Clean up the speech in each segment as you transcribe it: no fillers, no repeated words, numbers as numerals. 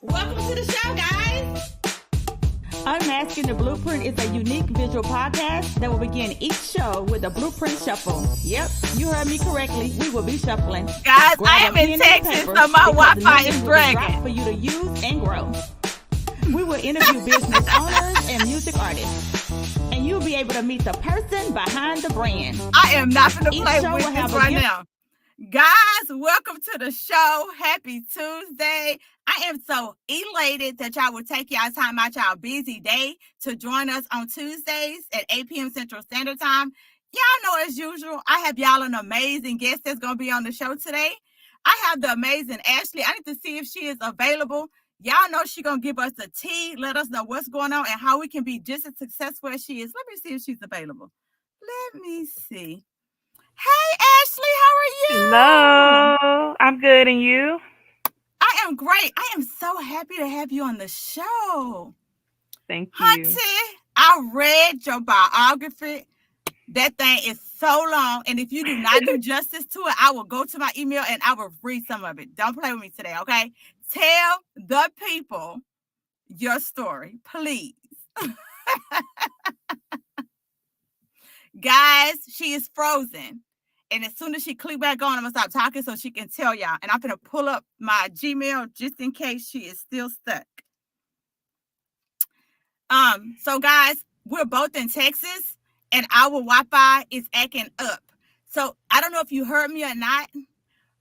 Welcome to the show, guys. Unmasking the Blueprint is a unique visual podcast that will begin each show with a blueprint shuffle. Yep, you heard me correctly. We will be shuffling. Guys, I am in Texas, so my Wi-Fi is dragging. For you to use and grow. We will interview business owners and music artists. And you'll be able to meet the person behind the brand. I am not going to play with this right now. Guys, welcome to the show. Happy Tuesday. I am so elated that y'all will take y'all time out y'all busy day to join us on Tuesdays at 8 p.m. Central Standard Time. Y'all know, as usual, I have y'all an amazing guest that's going to be on the show today. I have the amazing Ashley. I need to see if she is available. Y'all know she's going to give us the tea, let us know what's going on and how we can be just as successful as she is. Let me see if she's available. Let me see. Hey, Ashley, how are you? Hello, I'm good, and you? I am great. I am so happy to have you on the show. Thank you. Hunty, I read your biography. That thing is so long, and if you do not do justice to it, I will go to my email and I will read some of it. Don't play with me today, okay? Tell the people your story, please. Guys, she is frozen. And as soon as she click back on, I'm going to stop talking so she can tell y'all. And I'm going to pull up my Gmail just in case she is still stuck. So guys, we're both in Texas and our Wi-Fi is acting up. So I don't know if you heard me or not,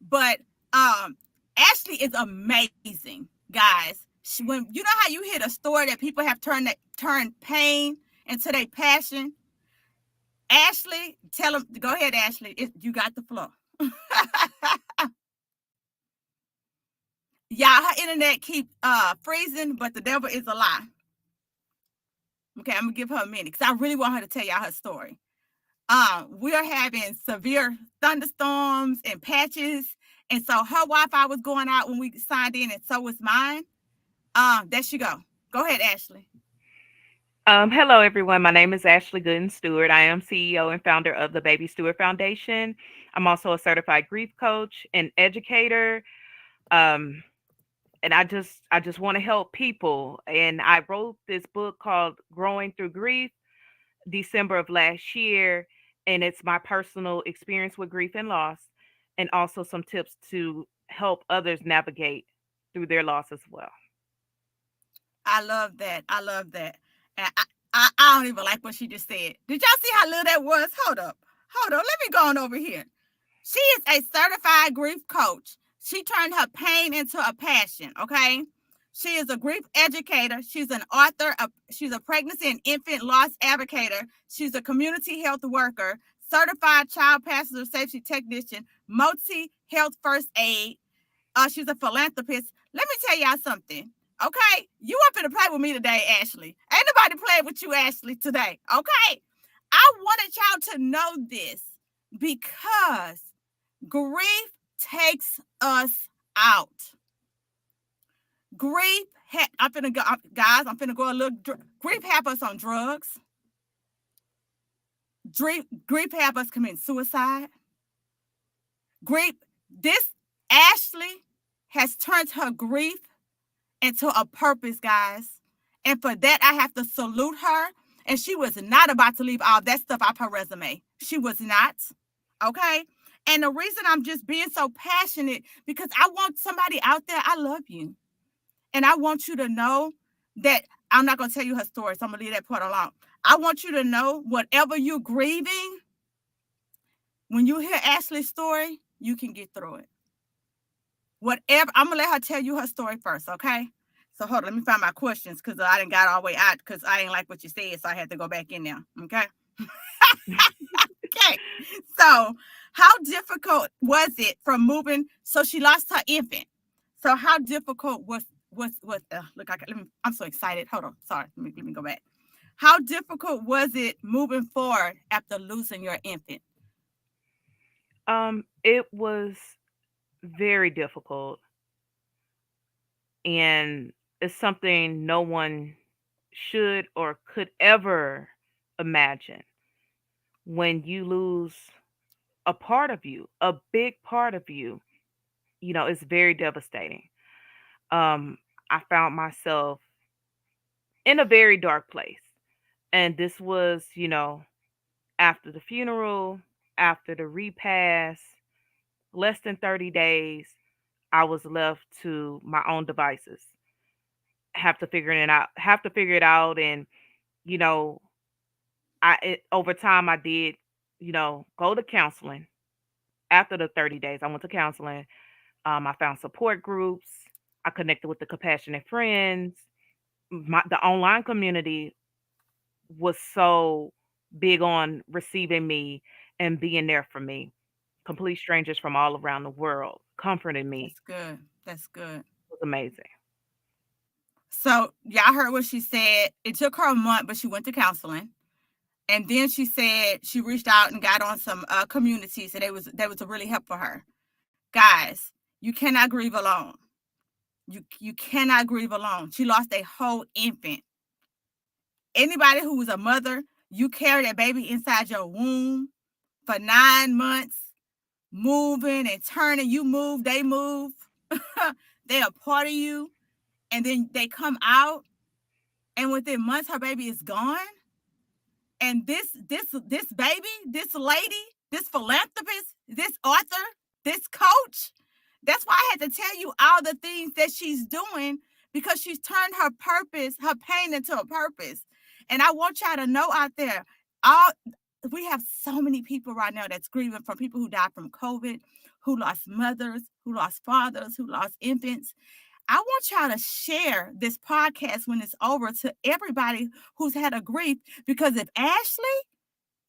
but Ashley is amazing, guys. When you know how you hit a story that people have turned pain into their passion. Ashley, tell them. Go ahead, Ashley. You got the floor. Y'all, her internet keep freezing, but the devil is a lie. Okay, I'm gonna give her a minute because I really want her to tell y'all her story. We are having severe thunderstorms and patches, and so her Wi-Fi was going out when we signed in, and so was mine. There she go. Go ahead, Ashley. Hello, everyone. My name is Ashley Gooden-Stewart. I am CEO and founder of the Baby Stewart Foundation. I'm also a certified grief coach and educator. And I just want to help people. And I wrote this book called Growing Through Grief, December of last year. And it's my personal experience with grief and loss, and also some tips to help others navigate through their loss as well. I love that. I love that. And I don't even like what she just said. Did y'all see how little that was? Hold up. Let me go on over here. She is a certified grief coach. She turned her pain into a passion, okay? She is a grief educator. She's an author. She's a pregnancy and infant loss advocate. She's a community health worker, certified child passenger safety technician, multi-health first aid. She's a philanthropist. Let me tell y'all something. Okay, you up in to play with me today, Ashley. Ain't nobody playing with you, Ashley, today. Okay, I wanted y'all to know this because grief takes us out. Grief, I'm finna go a little. Grief have us on drugs. Grief have us commit suicide. This Ashley has turned her grief into a purpose, guys. And for that, I have to salute her. And she was not about to leave all that stuff off her resume. She was not. Okay? And the reason I'm just being so passionate, because I want somebody out there, I love you. And I want you to know that I'm not going to tell you her story, so I'm going to leave that part alone. I want you to know whatever you're grieving, when you hear Ashley's story, you can get through it. Whatever, I'm going to let her tell you her story first, okay? So hold on, let me find my questions because I didn't got all the way out because I didn't like what you said, so I had to go back in there, okay? Okay, so how difficult was it from moving? So she lost her infant. So how difficult was I'm so excited. Hold on, sorry, let me go back. How difficult was it moving forward after losing your infant? It was very difficult, and it's something no one should or could ever imagine. When you lose a part of you, a big part of you, it's very devastating. I found myself in a very dark place. And this was, after the funeral, after the repast, less than 30 days, I was left to my own devices. Have to figure it out. And, you know, over time I did, go to counseling. After the 30 days, I went to counseling. I found support groups. I connected with the compassionate friends. The online community was so big on receiving me and being there for me. Complete strangers from all around the world comforting me. That's good. That's good. It was amazing. So y'all heard what she said. It took her a month, but she went to counseling. And then she said she reached out and got on some communities, and they was a really help for her. Guys, you cannot grieve alone. You cannot grieve alone. She lost a whole infant. Anybody who was a mother, you carry that baby inside your womb for 9 months, moving and turning. You move, they move. They're a part of you. And then they come out, and within months, her baby is gone. And this baby, this lady, this philanthropist, this author, this coach, that's why I had to tell you all the things that she's doing, because she's turned her purpose, her pain into a purpose. And I want y'all to know out there, we have so many people right now that's grieving, from people who died from COVID, who lost mothers, who lost fathers, who lost infants. I want y'all to share this podcast when it's over to everybody who's had a grief, because if Ashley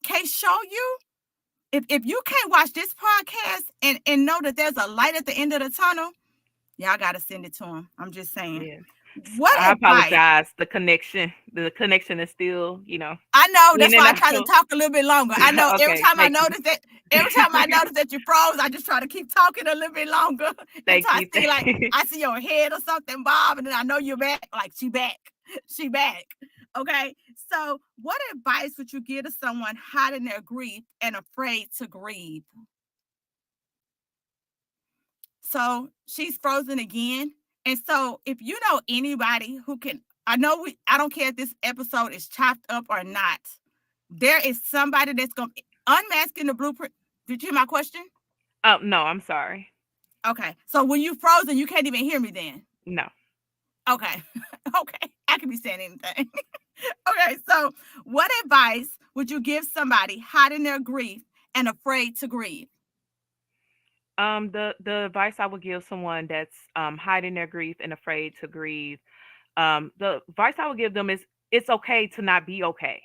can't show you, if you can't watch this podcast and know that there's a light at the end of the tunnel, y'all got to send it to them. I'm just saying. Yeah. What I advice? apologize. The connection is still, I know, that's in and why I out. try to talk a little bit longer. I know every Okay, time I thank you. notice that, you froze, I just try to keep talking a little bit longer Thank until you. I see, like, I see your head or something, Bob, and then I know you're back. Like, she back. She back. Okay. So what advice would you give to someone hiding their grief and afraid to grieve? So she's frozen again. And so if you know anybody who can, I don't care if this episode is chopped up or not, there is somebody that's going to unmasking the blueprint. Did you hear my question? Oh, no, I'm sorry. Okay. So when you frozen, you can't even hear me then. No. Okay. Okay. I can be saying anything. Okay. So what advice would you give somebody hiding their grief and afraid to grieve? The advice I would give someone that's hiding their grief and afraid to grieve, the advice I would give them is it's okay to not be okay.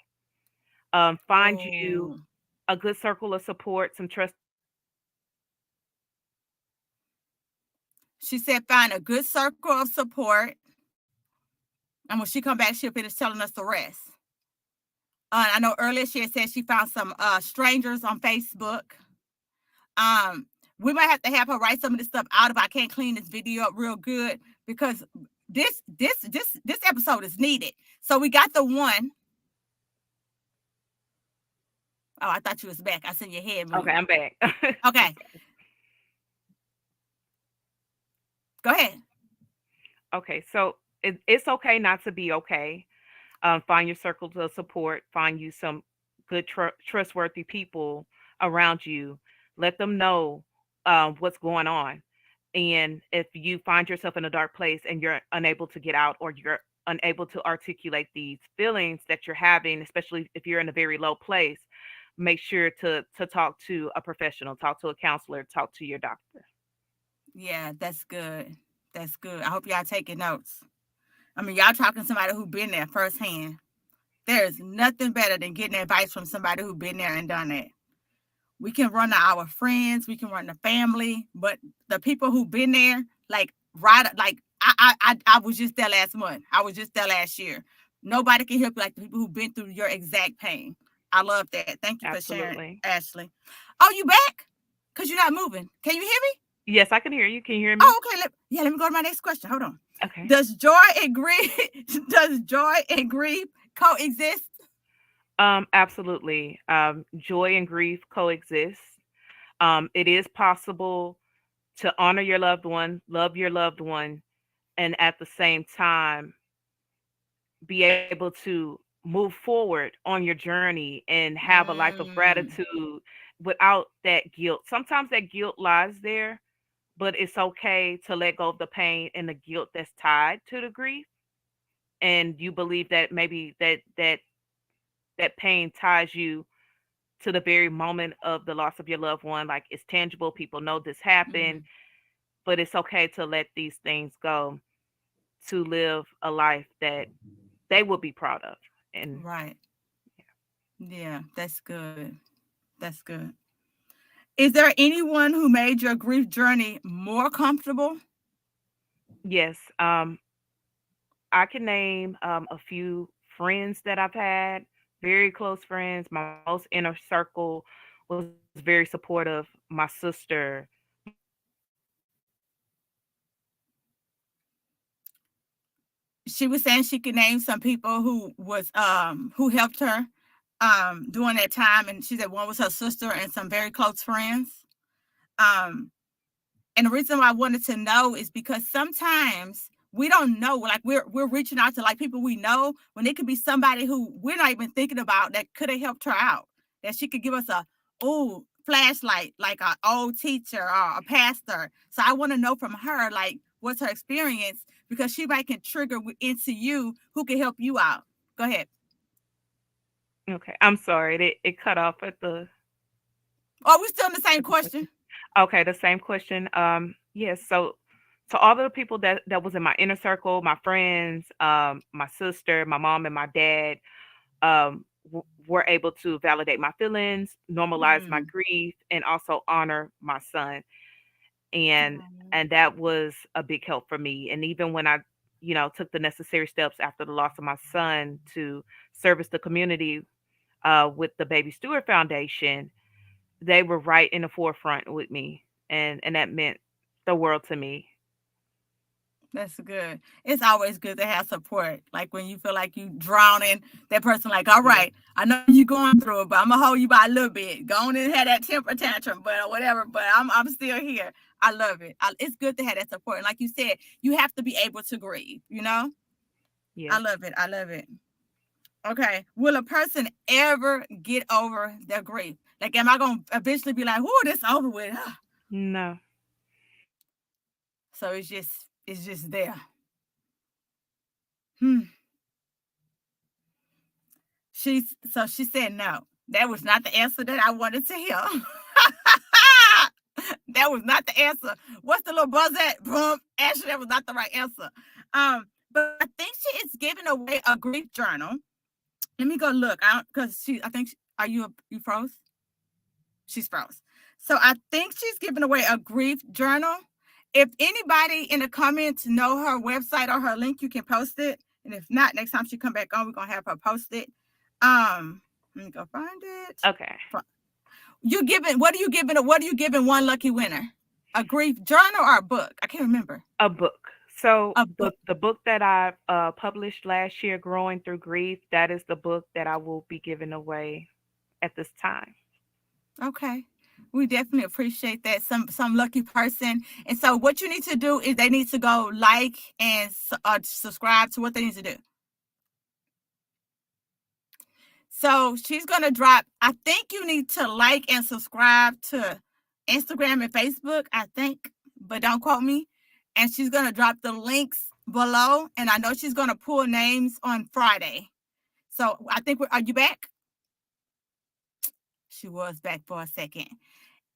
Find you Oh, a good circle of support, some trust. she said find a good circle of support. And when she come back, she'll finish telling us the rest. I know earlier she had said she found some strangers on Facebook. We might have to have her write some of this stuff out if I can't clean this video up real good, because this episode is needed. So we got the one. Oh, I thought you was back. I seen your head move. Okay, I'm back. Okay. Go ahead. Okay, so it's okay not to be okay. Find your circles of support. Find you some good, trustworthy people around you. Let them know what's going on. And if you find yourself in a dark place and you're unable to get out, or you're unable to articulate these feelings that you're having, especially if you're in a very low place, make sure to talk to a professional, talk to a counselor, talk to your doctor. Yeah, that's good. That's good. I hope y'all taking notes. I mean, y'all talking to somebody who's been there firsthand. There's nothing better than getting advice from somebody who's been there and done it. We can run to our friends, we can run to family, but the people who've been there, like I was just there last month. I was just there last year. Nobody can help you like the people who've been through your exact pain. I love that. Thank you for sharing, Absolutely. Ashley. Oh, you back? Because you're not moving. Can you hear me? Yes, I can hear you. Can you hear me? Oh, okay. Let me go to my next question. Hold on. Okay. Does joy and grief coexist? Absolutely. Joy and grief coexist. It is possible to honor your loved one, love your loved one, and at the same time be able to move forward on your journey and have a life of Mm, gratitude without that guilt. Sometimes that guilt lies there, but it's okay to let go of the pain and the guilt that's tied to the grief. And you believe that maybe that pain ties you to the very moment of the loss of your loved one. Like it's tangible. People know this happened, mm, but it's okay to let these things go to live a life that they will be proud of. And right. Yeah, that's good. That's good. Is there anyone who made your grief journey more comfortable? yes, I can name a few friends that I've had, very close friends. My most inner circle was very supportive. My sister, my mom, She was saying she could name some people who helped her during that time, and she said one was her sister and some very close friends. Um, and the reason why I wanted to know is because sometimes we don't know, like we're reaching out to like people we know when it could be somebody who we're not even thinking about that could have helped her out. That she could give us a flashlight, like an old teacher or a pastor. So I want to know from her, like, what's her experience because she might can trigger into you who can help you out. Go ahead. okay, I'm sorry, it cut off at the Oh, we still in the same question. question. Okay, the same question. Yes. So, to all of the people that was in my inner circle, my friends, my sister, my mom, and my dad, were able to validate my feelings, normalize my Mm. grief, and also honor my son. And Oh. and that was a big help for me. And even when I, took the necessary steps after the loss of my son to service the community with the Baby Stewart Foundation, they were right in the forefront with me, and that meant the world to me. That's good. It's always good to have support. Like when you feel like you drowning, that person like, all Yeah. right, I know you're going through it, but I'm gonna hold you by a little bit. Go on and have that temper tantrum, but or whatever. But I'm still here. I love it. It's good to have that support. And like you said, you have to be able to grieve. You know, I Yes. love it. I love it. Okay. Will a person ever get over their grief? Like, am I gonna eventually be like, "Whoa, this over with"? No. So it's just there. Hmm. She said no. That was not the answer that I wanted to hear. That was not the answer. What's the little buzz at? Boom. Ashley, that was not the right answer. But I think she is giving away a grief journal. Let me go look. Because I think are you froze? She's froze. So I think she's giving away a grief journal. If anybody in the comments know her website or her link, you can post it. And if not, next time she come back on, we're gonna have her post it. Let me go find it. Okay. You giving what are you giving one lucky winner? A grief journal or a book? I can't remember. A book. So A the book. the book that I published last year, Growing Through Grief, that is the book that I will be giving away at this time. Okay. We definitely appreciate that. Some lucky person. And so what you need to do is they need to go like and subscribe to what they need to do. So she's gonna drop. I think you need to like and subscribe to Instagram and Facebook. I think, but don't quote me. And she's gonna drop the links below. And I know she's gonna pull names on Friday. So I think are you back? She was back for a second.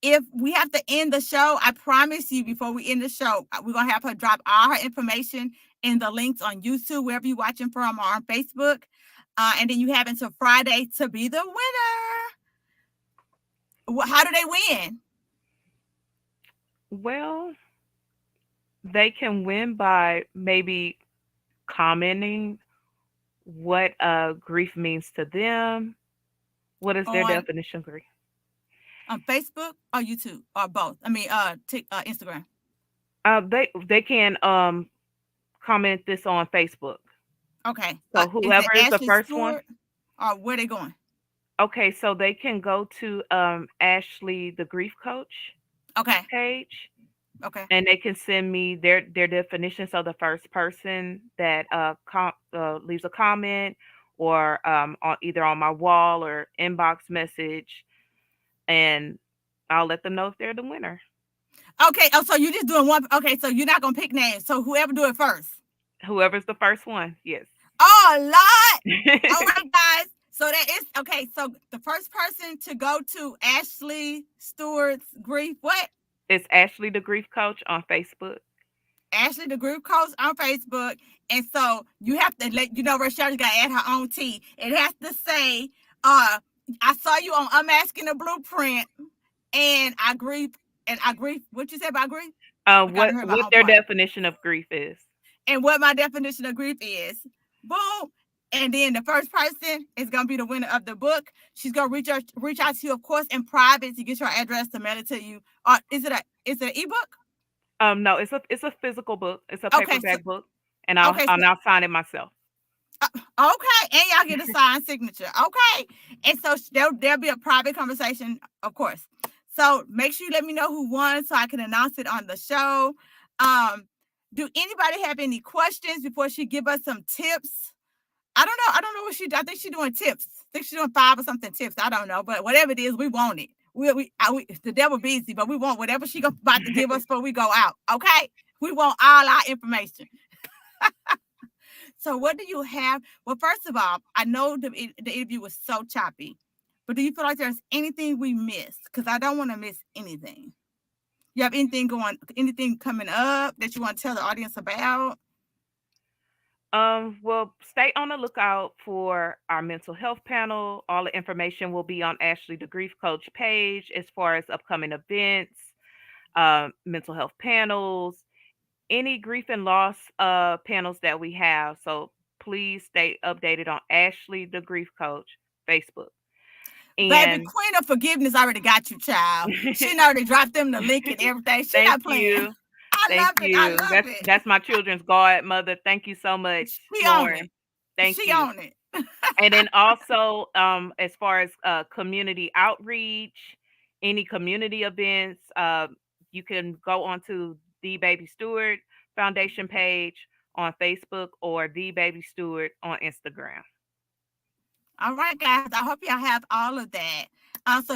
If we have to end the show, I promise you before we end the show, we're going to have her drop all her information in the links on YouTube, wherever you're watching from, or on Facebook. And then you have until Friday to be the winner. How do they win? Well, they can win by maybe commenting what grief means to them. What is their On definition of grief? Facebook or YouTube or both? I mean, Instagram. They can comment this on Facebook. Okay. So Is it whoever is the Ashley first one. Stewart or where they going? Okay, so they can go to Ashley the Grief Coach Okay. page, Okay. and they can send me their definition. So the first person that leaves a comment or on either on my wall or inbox message, and I'll let them know if they're the winner. Okay. Oh, so you're just doing one. Okay, so you're not gonna pick names. So whoever do it first. Whoever's the first one, yes. Oh, Lord. All right, guys. So that is okay. So the first person to go to Ashley Stewart's grief. What? It's Ashley the Grief Coach on Facebook. Ashley the group coach on Facebook. And so you have to let you know Rashada's got to add her own tea. It has to say, I saw you on Unmasking the Blueprint, and I agree. And I agree. What you say about grief? I got to hear my What own their part. definition of grief is. And what my definition of grief is. Boom. And then the first person is gonna be the winner of the book. She's gonna reach out to you, of course, in private to get your address to mail it to you. Is it an ebook? No, it's a physical book. It's a Okay, so paperback book, and I'll okay, I'll so now sign it myself. okay, and y'all get a signed signature. Okay, and so there'll be a private conversation, of course. So make sure you let me know who won so I can announce it on the show. Um, do anybody have any questions before she give us some tips? I don't know. I don't know what she. I think she's doing tips. I think she's doing 5 or something tips. I don't know, but whatever it is, we want it. The devil busy, but we want whatever she about to give us before we go out. Okay, we want all our information. So what do you have? Well, first of all, I know the interview was so choppy, but do you feel like there's anything we missed? Because I don't want to miss anything. You have anything coming up that you want to tell the audience about? Well, stay on the lookout for our mental health panel. All the information will be on Ashley the Grief Coach page as far as upcoming events, mental health panels, any grief and loss panels that we have. So please stay updated on Ashley the Grief Coach Facebook. Baby, And Queen of Forgiveness already got you, child. She already dropped them the link and everything. She thank not playing. you. I Thank love it. I you. love it. That's my children's godmother. Thank you so much, She on it. Lauren. Thank She you. on it. And then also, as far as community outreach, any community events, you can go onto the Baby Stewart Foundation page on Facebook or the Baby Stewart on Instagram. All right, guys. I hope y'all have all of that. So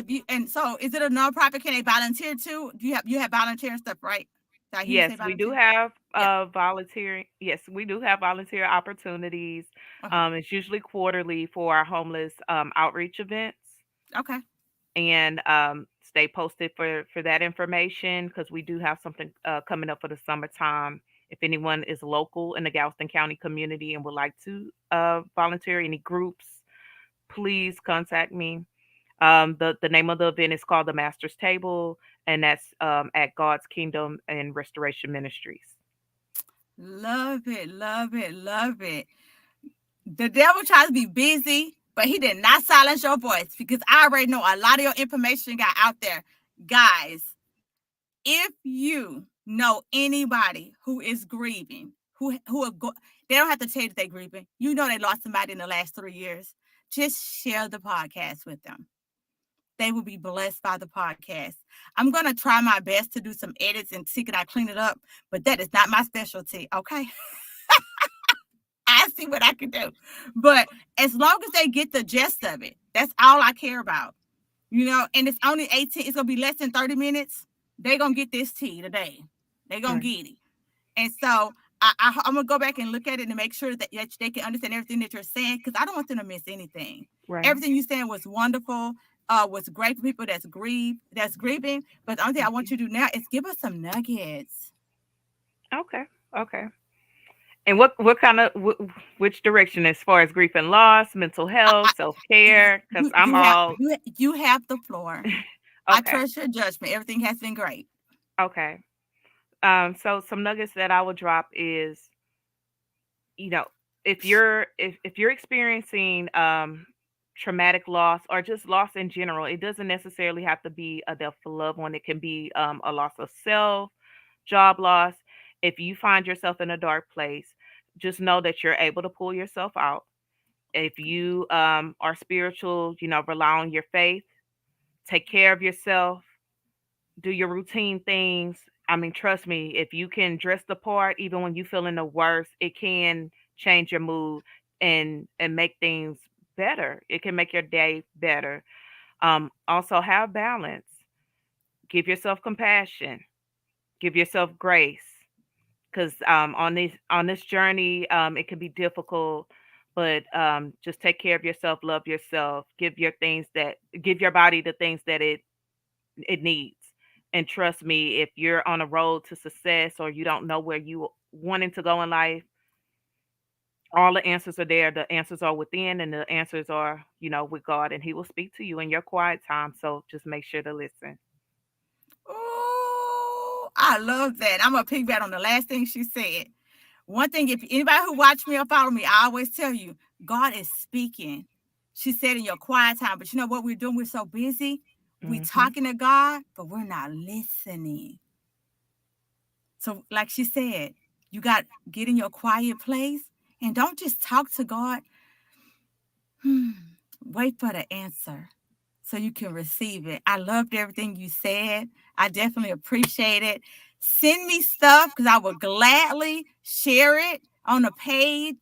is it a nonprofit? Can they volunteer too? Do you have volunteer and stuff, right? Did I hear you Yes, say we do volunteer? have Yeah. volunteering. Yes, we do have volunteer opportunities. Okay. It's usually quarterly for our homeless outreach events. Okay. And stay posted for that information because we do have something coming up for the summertime. If anyone is local in the Galveston County community and would like to volunteer, any groups, please contact me. The name of the event is called the Master's Table, and that's at God's Kingdom and Restoration Ministries. Love it. Love it. Love it. The devil tries to be busy, but he did not silence your voice because I already know a lot of your information got out there. Guys, if you know anybody who is grieving, they don't have to tell you that they're grieving. You know they lost somebody in the last 3 years. Just share the podcast with them. They will be blessed by the podcast. I'm going to try my best to do some edits and see can I clean it up, but that is not my specialty, okay? I see what I can do. But as long as they get the gist of it, that's all I care about. And it's only 18, it's going to be less than 30 minutes. They're going to get this tea today. They're going to get it. And so I'm going to go back and look at it and make sure that they can understand everything that you're saying because I don't want them to miss anything. Right. Everything you're saying was wonderful, was great for people that's grieving. But the only thing I want you to do now is give us some nuggets. Okay. And what kind of which direction as far as grief and loss, mental health, self-care? Because you have the floor. Okay. I trust your judgment. Everything has been great. Okay. So some nuggets that I would drop is, if you're experiencing traumatic loss or just loss in general, it doesn't necessarily have to be a death of a loved one. It can be a loss of self, job loss. If you find yourself in a dark place, just know that you're able to pull yourself out. If you are spiritual, rely on your faith, take care of yourself, do your routine things, I mean, trust me, if you can dress the part, even when you feeling the worst, it can change your mood and make things better. It can make your day better. Also have balance. Give yourself compassion. Give yourself grace. Because on this journey, it can be difficult, but just take care of yourself, love yourself, give your body the things that it needs. And trust me, if you're on a road to success or you don't know where you wanting to go in life, all the answers are there. The answers are within, and the answers are, with God, and He will speak to you in your quiet time. So just make sure to listen. Oh, I love that. I'm going to piggyback on the last thing she said. One thing, if anybody who watch me or follow me, I always tell you, God is speaking. She said in your quiet time, but you know what we're doing? We're so busy. We're talking to God, but we're not listening. So like she said, you got to get in your quiet place and don't just talk to God. Wait for the answer so you can receive it. I loved everything you said. I definitely appreciate it. Send me stuff because I will gladly share it on the page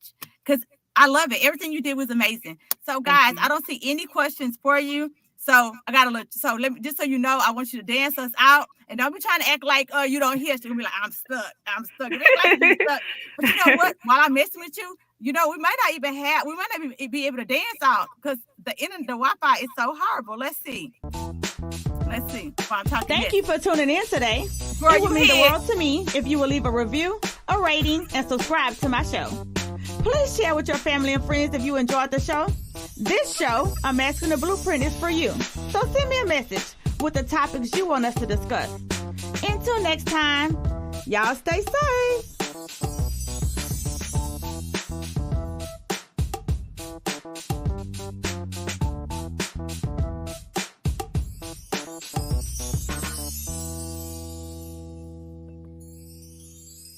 because I love it. Everything you did was amazing. So guys, I don't see any questions for you. So I gotta look. So let me, just so you know, I want you to dance us out, and don't be trying to act like you don't hear. She's gonna be like, I'm stuck. Like you're stuck. But you know what? While I'm messing with you, we might not be able to dance out because the Wi-Fi is so horrible. Let's see. Thank you for tuning in today. It would mean the world to me if you will leave a review, a rating, and subscribe to my show. Please share with your family and friends if you enjoyed the show. This show, Unmasking the Blueprint, is for you. So send me a message with the topics you want us to discuss. Until next time, y'all stay safe.